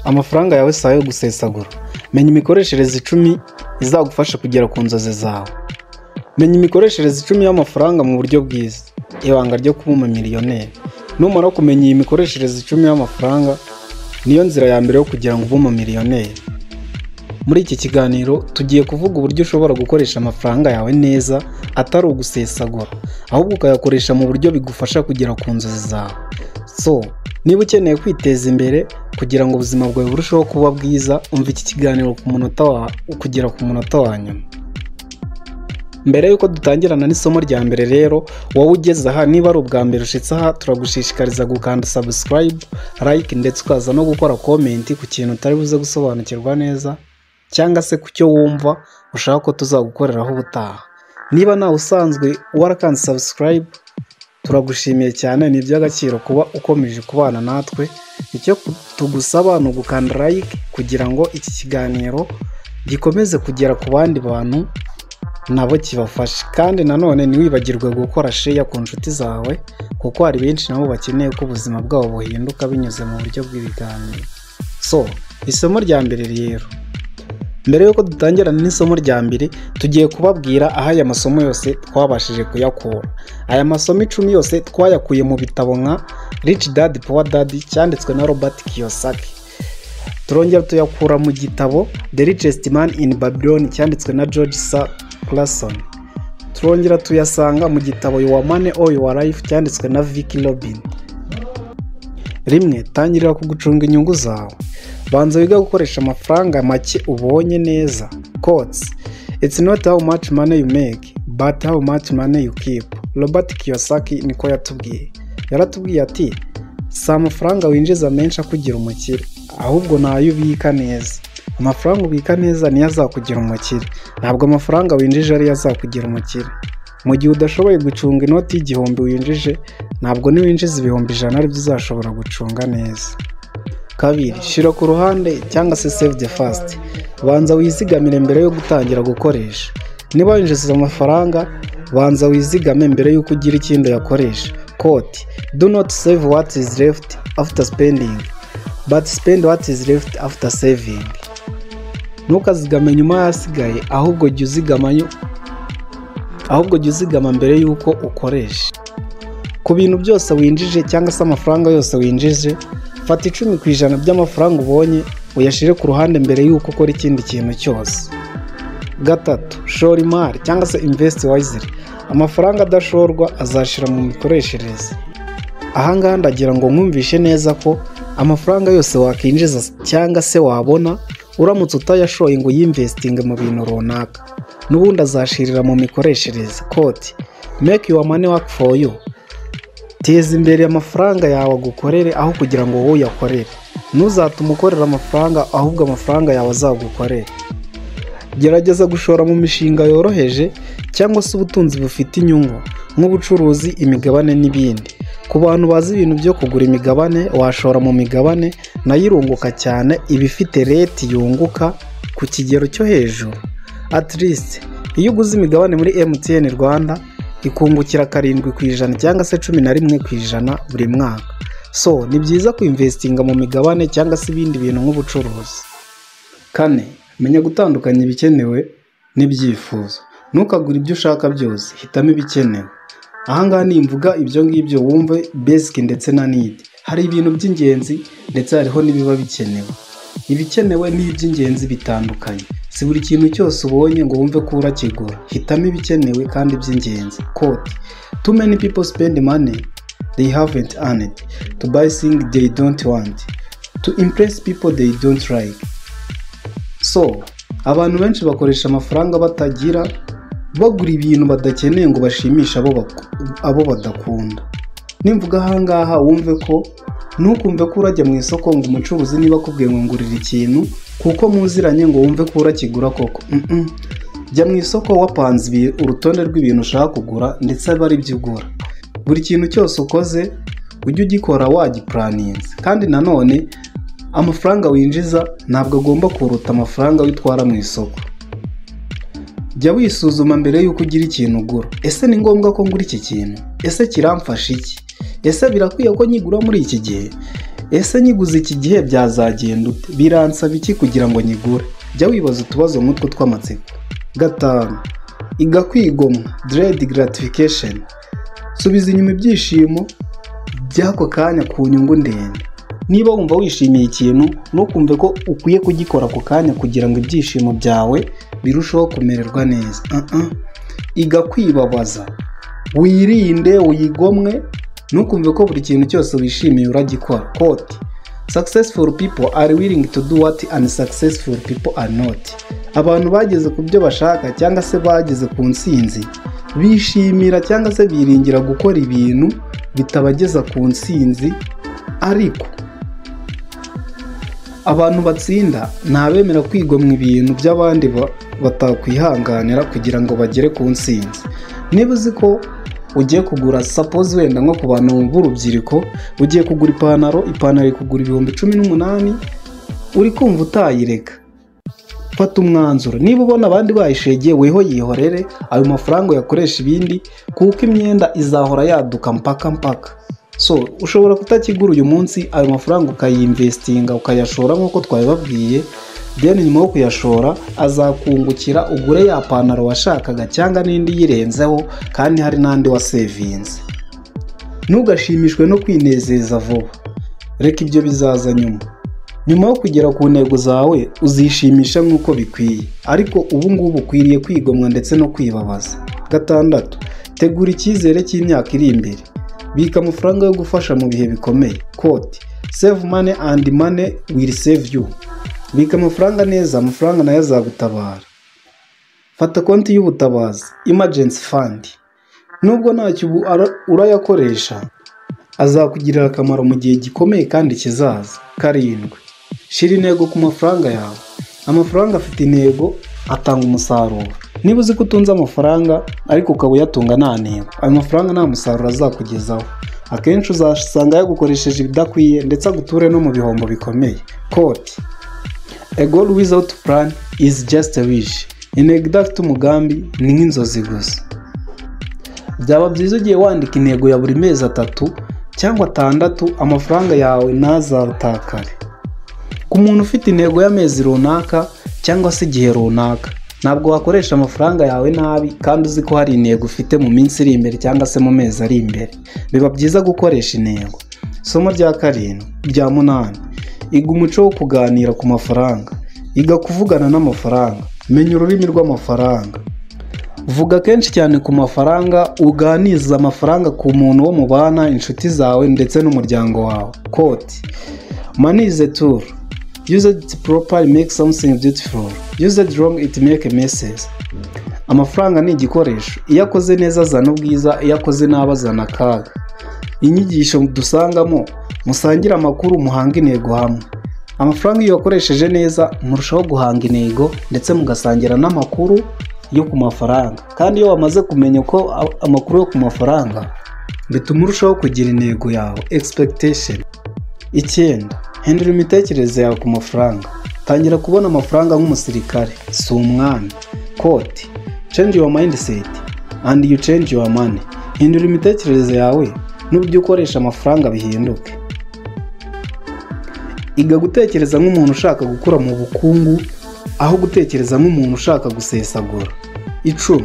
Amafaranga yawe si ayo gusesagura. Menya imikoreshereze 10 izagufasha kugera ku nzozi zawe. Menya imikoreshereze 10 y'amafaranga mu buryo bwiza. Ibanga ryo kuba umumiliyoneri. Numara kumenya iyi mikoreshereze 10 y'amafaranga, niyo nzira ya mbere yo kugira ngo ube umumiliyoneri. Muri iki kiganiro tugiye kuvuga uburyo ushobora gukoresha amafaranga yawe neza atari ugusesagura, ahubwo ukayakoresha mu buryo bigufasha kugera ku nzozi zawe. Niba ukeneye kwiteza imbere kugira ngo ubuzima bwawe burusheho kuba bwiza, umva iki kiganiro kugera ku munota wa nyuma. Mbere yuko dutangirana n'isomo rya mbere rero, wowe ugeze aha niba ari ubwa mbere ushitse aha, turagushishikariza gukanda subscribe, like ndetse ukaza no gukora comment ku kintu utari buze gusobanukirwa neza, cyangwa se ku cyo wumva ushaka ko tuzagukoreraho ubutaha. Niba nawe usanzwe warakanze subscribe, turagushimiye cyane, ni iby'agaciro kuba ukomeje kubana natwe. Icyo tugusaba ni ugukanda like kugira ngo iki kiganiro gikomeze kugera ku bandi bantu nabo kibafashe, kandi nanone ntiwibagirwe gukora share ku nshuti zawe, kuko hari benshi nabo bakeneye ko ubuzima bwabo buhinduka binyuze mu buryo bw'ibiganiro. Isomo rya mbere rero, mbere yuko dutangirana n'isomo rya mbere, tugiye kubabwira aho aya masomo yose twabashije kuyakura. Aya masomo 10 yose twayakuye mu bitabo nka Rich Dad Poor Dad cyanditswe na Robert Kiyosaki. Turongera tuyakura mu gitabo The Richest Man in Babylon cyanditswe na George C. Clason. Turongera tuyasanga mu gitabo Your Money or Your Life cyanditswe na Vicky Robin. Rimwe, tangirira ku gucunga inyungu zawe. Banza wiga gukoresha amafaranga make ubonye neza. Quotes: It's not how much money you make, but how much money you keep. Robert Kiyosaki niko yatubwiye. Yaratubwiye ati, si amafaranga winjiza menshi akugira umukire, ahubwo nayo ubika neza. Amafaranga ubika neza niyo azakugira umukire, ntabwo amafaranga winjije ari azakugira umukire. Mu gihe udashoboye gucunga inoti y'igihumbi winjije, ntabwo niwinjiza ibihumbi 100 ari byo uzashobora gucunga neza. Kabiri, shira ku ruhande cyangwa se save the first. Banza wizigamire mbere yo gutangira gukoresha. Niba winjiza amafaranga, banza wizigame mbere yuko ugira ikindi yakoresha. Quote: Do not save what is left after spending, but spend what is left after saving. Ntukazigame nyuma yasigaye, ahubwo jya uzigama mbere yuko ukoresha. Ku bintu byose winjije cyangwa se amafaranga yose winjije, fata 10% by'amafaranga ubonye uyashire ku ruhande mbere yuko ukora ikindi kintu cyose. Gatatu, shora imari cyangwa se invest wisely. Amafaranga adashorwa azashira mu mikoreshereze. Ahangaha ndagira ngo nkumvishe neza ko amafaranga yose wakinjiza cyangwa se wabona, uramutse utayashoye ngo yinvesting mu bintu runaka, n'ubundi azashirira mu mikoreshereze. Quote: Make your money work for you. Teza imbere amafaranga yawe agukorere aho kugira ngo wowe uyakorere. Ntuzatume ukorera amafaranga, ahubwo amafaranga yawe azagukorera. Gerageza gushora mu mishinga yoroheje cyangwa se ubutunzi bufite inyungu, nk'ubucuruzi, imigabane n'ibindi. Ku bantu bazi ibintu byo kugura imigabane, washora mu migabane nayo irunguka cyane, ibifite rate yunguka ku kigero cyo hejuru. At least iyo uguze imigabane muri MTN Rwanda, ikungukira 7% cyangwa se 11% buri mwaka. Ni byiza kuinvestinga mu migabane cyangwa se ibindi bintu nk'ubucuruzi. 4, menya gutandukanya ibikenewe n'ibyifuzo. Ntukagura ibyo ushaka byose, hitamo ibikenewe. Ahangaha nimvuga ibyo ngibyo wumve basic ndetse na need. Hari ibintu by'ingenzi ndetse hariho n'ibiba bikenewe. Ibikenewe n'iby'ingenzi bitandukanye. Si buri kintu cyose ubonye ngo wumve ko urakigura. Hitamo ibikenewe kandi by'ingenzi. Quote: Too many people spend money they haven't earned to buy things they don't want, to impress people they don't like. Abantu benshi bakoresha amafaranga batagira, bagura ibintu badakeneye ngo bashimisha abo badakunda. Nimvuga ahangaha wumve ko ntukumve ko urajya mu isoko ngo umucuruzi niba akubwiye ngo ngurira ikintu kuko muziranye ngo wumve ko urakigura koko. Jya mu isoko wapanze urutonde rw'ibintu ushaka kugura ndetse aba ari byo ugura. Buri kintu cyose ukoze ujye ugikora wagiplaninze, kandi nanone amafaranga winjiza ntabwo agomba kuruta amafaranga witwara mu isoko. Jya wisuzuma mbere yuko ugira ikintu ugura. Ese ni ngombwa ko ngura iki kintu? Ese kiramfasha iki? Ese birakwiye ko nyigura muri iki gihe? ese nyiguze iki gihe byazagenda ute? Biransaba iki kugira ngo nyigure? Jya wibaza utubazo nk'utwo tw'amatsiko. 5. Iga kwigomwa, delayed gratification. Subiza inyuma ibyishimo by'ako kanya ku nyungu ndende. Niba wumva wishimiye ikintu, ntukumve ko ukwiye kugikora ako kanya kugira ngo ibyishimo byawe birusheho kumererwa neza. Iga kwibabaza, wirinde, uyigomwe, ntukumve ko buri kintu cyose wishimiye uragikora. Quote: Successful people are willing to do what unsuccessful people are not. Abantu bageze ku byo bashaka cyangwa se bageze ku ntsinzi bishimira cyangwa se biringira gukora ibintu bitabageza ku ntsinzi, ariko abantu batsinda ntabemera kwigomwa ibintu by'abandi batakwihanganira kugira ngo bagere ku ntsinzi. Niba uzi ko ugiye kugura, suppose wenda nko ku bantu b'urubyiruko, ugiye kugura ipantaro iri kugura ibihumbi 18, uri kumva utayireka, fata umwanzuro. Niba ubona abandi bayishegeye, weho yihorere, ayo mafaranga uyakoresha ibindi, kuko imyenda izahora yaduka mpaka. So ushobora kutakigura uyu munsi, ayo mafaranga ukayinvestinga, ukayashora nk'uko twabibabwiye, then nyuma yo kuyashora azakungukira ugure ya pantaro washakaga cyangwa n'indi yirenzeho, kandi hari n'andi wa savings. Ntugashimishwe no kwinezeza vuba, reka ibyo bizaza nyuma. Nyuma yo kugera ku ntego zawe uzishimisha nk'uko bikwiye, ariko ubu ngubu ukwiriye kwigomwa ndetse no kwibabaza. 6. Tegura icyizere cy'imyaka iri imbere. Bika amafaranga yo gufasha mu bihe bikomeye. Quote: Save money and money will save you. Bika amafaranga neza, amafaranga nayo azagutabara. Fata konti y'ubutabazi, emergency fund. Nubwo ntacyo urayakoresha, azakugirira akamaro mu gihe gikomeye kandi kizaza. 7. Shira intego ku mafaranga yawe. Amafaranga afite intego atanga umusaruro. Niba uzi ko utunze amafaranga ariko ukaba uyatunga nta ntego, ayo mafaranga nta musaruro azakugezaho. Akenshi uzasanga yagukoresheje ibidakwiye ndetse aguture no mu bihombo bikomeye. Quote: A goal without plan is just a wish. Intego idafite umugambi ni nk'inzozi gusa. Byaba byiza ugiye wandika intego ya buri mezi 3 cyangwa 6, amafaranga yawe ntazatakare. Ku muntu ufite intego y'amezi runaka cyangwa se igihe runaka, ntabwo wakoresha amafaranga yawe nabi kandi uzi ko hari intego ufite mu minsi iri imbere cyangwa se mu mezi ari imbere. Biba byiza gukoresha intego. Somo rya 8. Iga umuco wo kuganira ku mafaranga. Iga kuvugana n'amafaranga. Menya ururimi rw'amafaranga. Vuga kenshi cyane ku mafaranga, uganiza amafaranga ku muntu wo mubana, inshuti zawe ndetse n'umuryango wawe. Quote: Money is a tool. Use it properly, make something beautiful. Use it wrong, it make a mess. Amafaranga ni igikoresho. Iyo akoze neza azana ubwiza, iyo akoze nabi azana akaga. Inyigisho dusangamo: musangira amakuru, muhanga intego hamwe. Amafaranga iyo wakoresheje neza, murushaho guhanga intego ndetse mugasangira n'amakuru yo ku mafaranga. Kandi iyo wamaze kumenya ko amakuru yo ku mafaranga, bituma urushaho kugira intego yawe, expectation. 9. Hindura imitekerereze yawe ku mafaranga. Tangira kubona amafaranga nk'umusirikare, si umwami. Quote: Change your mindset and you change your money. Hindura imitekerereze yawe n'uburyo ukoresha amafaranga bihinduke. Iga gutekereza nk'umuntu ushaka gukura mu bukungu aho gutekereza nk'umuntu ushaka gusesagura. 10.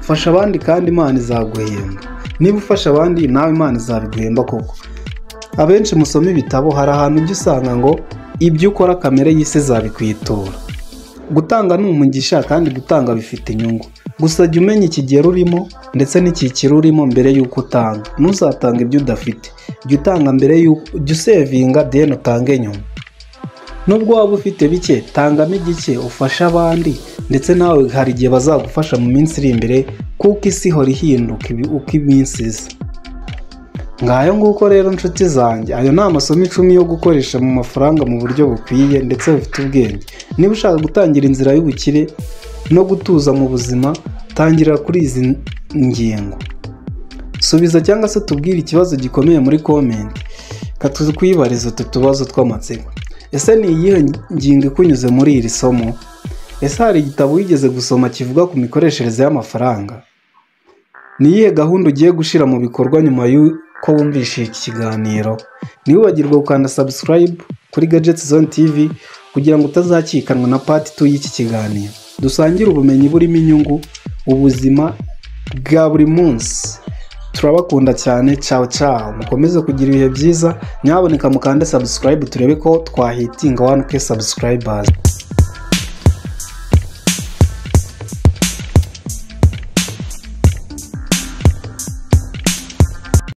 Fasha abandi kandi Imana izaguhemba. Niba ufasha abandi nawe Imana izabiguhemba koko. Abenshi musoma ibitabo, hari ahantu ujya usanga ngo ibyo ukora kamere y'isi zabikwitura. Gutanga ni umugisha kandi gutanga bifite inyungu. Gusa jya umenya ikigero urimo ndetse n'icyiciro urimo mbere y'uko utanga. Ntuzatanga ibyo udafite. Jya utanga mbere y'uko, jya usevinga then utange nyuma. Nubwo waba ufite bike, tangamo igike ufashe abandi, ndetse nawe hari igihe bazagufasha mu minsi iri imbere, kuko isi ihora ihinduka uko iminsi iza. Ngayo nguko rero nshuti zanjye, ayo ni amasomo 10 yo gukoresha mu mafaranga mu buryo bukwiye ndetse bufite ubwenge. Niba ushaka gutangira inzira y'ubukire no gutuza mu buzima, tangirira kuri izi ngingo. Subiza cyangwa se tubwire ikibazo gikomeye muri comment, katukwibariza tutubazo tw'amatsiko. Ese ni iyihe ngingo ikunyuze muri iri somo? Ese hari igitabo wigeze gusoma kivuga ku mikoreshereze y'amafaranga? Ni iyihe gahunda ugiye gushira mu bikorwa nyuma y'uko ko wumvise iki kiganiro. Ntiwibagirwe gukanda subscribe kuri Gadget Zone TV kugira ngo utazacikanwa na part 2 y'iki kiganiro. Dusangire ubumenyi burimo inyungu, ubuzima bwa buri munsi. Turabakunda cyane. Ciao ciao. Mukomeze kugira ibihe byiza. Nyaboneka mukande subscribe turebe ko twahitinga 1k subscribers.